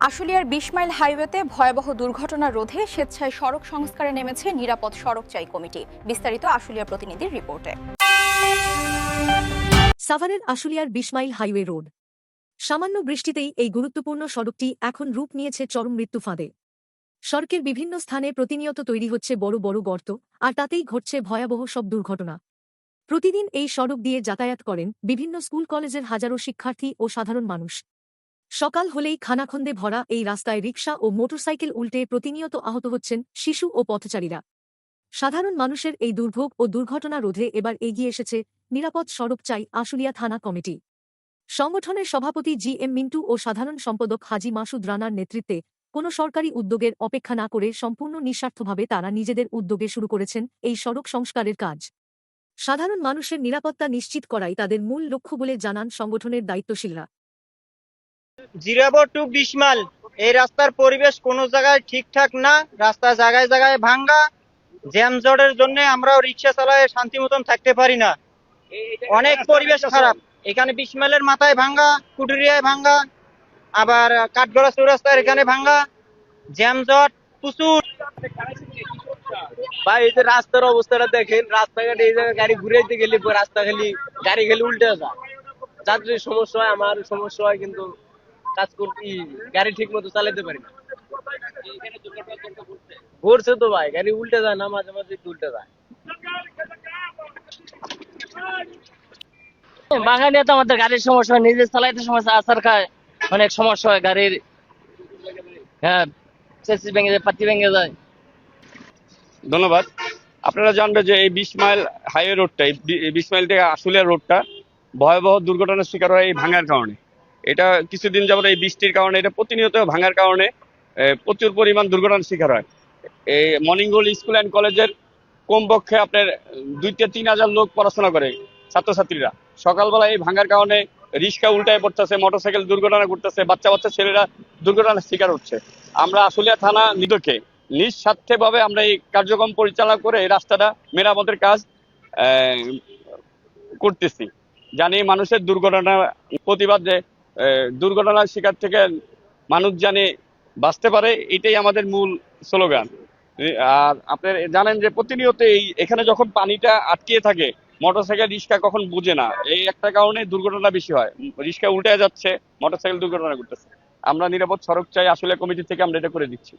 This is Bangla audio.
আশুলিয়ার ২০ মাইল হাইওয়েতে ভয়াবহ দুর্ঘটনা রোধে স্বেচ্ছায় সড়ক সংস্কারে নেমেছে নিরাপদ সড়ক চাই কমিটি। বিস্তারিত আশুলিয়া প্রতিনিধির রিপোর্টে। সাভারের আশুলিয়ার ২০ মাইল হাইওয়ে রোড। সামান্য বৃষ্টিতেই এই গুরুত্বপূর্ণ সড়কটি এখন রূপ নিয়েছে চরম মৃত্যু ফাঁদে। সড়কের বিভিন্ন স্থানে প্রতিনিয়ত তৈরি হচ্ছে বড় বড় গর্ত, আর তাতেই ঘটছে ভয়াবহ সব দুর্ঘটনা। প্রতিদিন এই সড়ক দিয়ে যাতায়াত করেন বিভিন্ন স্কুল কলেজের হাজারো শিক্ষার্থী ও সাধারণ মানুষ। সকাল হলেই খানাখন্দে ভরা এই রাস্তায় রিকশা ও মোটরসাইকেল উল্টে প্রতিনিয়ত আহত হচ্ছেন শিশু ও পথচারীরা। সাধারণ মানুষের এই দুর্ভোগ ও দুর্ঘটনা রোধে এবার এগিয়ে এসেছে নিরাপদ সড়ক চাই আশুলিয়া থানা কমিটি। সংগঠনের সভাপতি জি এম মিন্টু ও সাধারণ সম্পাদক হাজি মাসুদ রানার নেতৃত্বে কোনো সরকারি উদ্যোগের অপেক্ষা না করে সম্পূর্ণ নিঃস্বার্থভাবে তারা নিজেদের উদ্যোগে শুরু করেছেন এই সড়ক সংস্কারের কাজ। সাধারণ মানুষের নিরাপত্তা নিশ্চিত করাই তাদের মূল লক্ষ্য বলে জানান সংগঠনের দায়িত্বশীলরা। জিরাবো টু ২০ মাইল এই রাস্তার পরিবেশ কোনো জায়গায় ঠিকঠাক না, রাস্তা জায়গায় জায়গায় ভাঙ্গা, জ্যামজটের জন্য আমরাও রিক্সা চালায় শান্তি মতন থাকতে পারি না। অনেক পরিবেশ খারাপ এখানে। ২০ মাইলের মাথায় ভাঙ্গা, কুটুরিয়ায় ভাঙ্গা, আবার কাঠগড়া চৌরাস্তার এখানে ভাঙ্গা, জ্যামজট প্রচুর। ভাই এই যে রাস্তার অবস্থাটা দেখেন, রাস্তাঘাটে এই জায়গায় গাড়ি ঘুরাইতে গেলে রাস্তা খালি গাড়ি খালি উল্টে যায়, যাত্রীর সমস্যা হয়, আমার সমস্যা হয়, কিন্তু কাজ করতে গাড়ি ঠিক মতো চালাতে পারি না। ঘুরছে তো ভাই, গাড়ি উল্টে যায় না, মাঝে মাঝে একটু উল্টে যায়। বাঙালি তো আমাদের গাড়ির সমস্যা হয়, নিজে চালাইতে সমস্যা, আসার খায় অনেক সমস্যা হয় গাড়ির। হ্যাঁ, চেসিস ভেঙে যায়, পাতি ভেঙে যায়। ধন্যবাদ। আপনারা জানবেন যে এই ২০ মাইল হাইওয়ে রোডটা, এই ২০ মাইল থেকে আশুলিয়া রোডটা ভয়াবহ দুর্ঘটনার শিকার হয় এই ভাঙার কারণে। এটা কিছুদিন যাবত এই বৃষ্টির কারণে, এটা প্রতিনিয়ত ভাঙার কারণে প্রচুর পরিমাণ দুর্ঘটনার শিকার হয়। এই মর্নিংগোল স্কুল অ্যান্ড কলেজের কমপক্ষে আপনার ২-৩ হাজার লোক পড়াশোনা করে, ছাত্রছাত্রীরা। সকালবেলা এই ভাঙার কারণে রিক্সা উল্টায় পড়তেছে, মোটরসাইকেল দুর্ঘটনা ঘটতেছে, বাচ্চা বাচ্চা ছেলেরা দুর্ঘটনার শিকার হচ্ছে। আমরা আশুলিয়া থানা নিদকে নিঃস্বার্থে ভাবে আমরা এই কার্যক্রম পরিচালনা করে এই রাস্তাটা মেরামতের কাজ করতেছি, জানি মানুষের দুর্ঘটনা প্রতিবাদে দুর্ঘটনার শিকার থেকে মানুষ জানে বাঁচতে পারে, এটাই আমাদের মূল স্লোগান। আর আপনার জানেন যে প্রতিনিয়ত এখানে যখন পানিটা আটকিয়ে থাকে, মোটরসাইকেল রিক্সা কখন বুঝে না, এই একটা কারণে দুর্ঘটনা বেশি হয়। রিক্সা উল্টে যাচ্ছে, মোটরসাইকেল দুর্ঘটনা ঘটতেছে। আমরা নিরাপদ সড়ক চাই আসলে কমিটি থেকে আমরা এটা করে দিচ্ছি।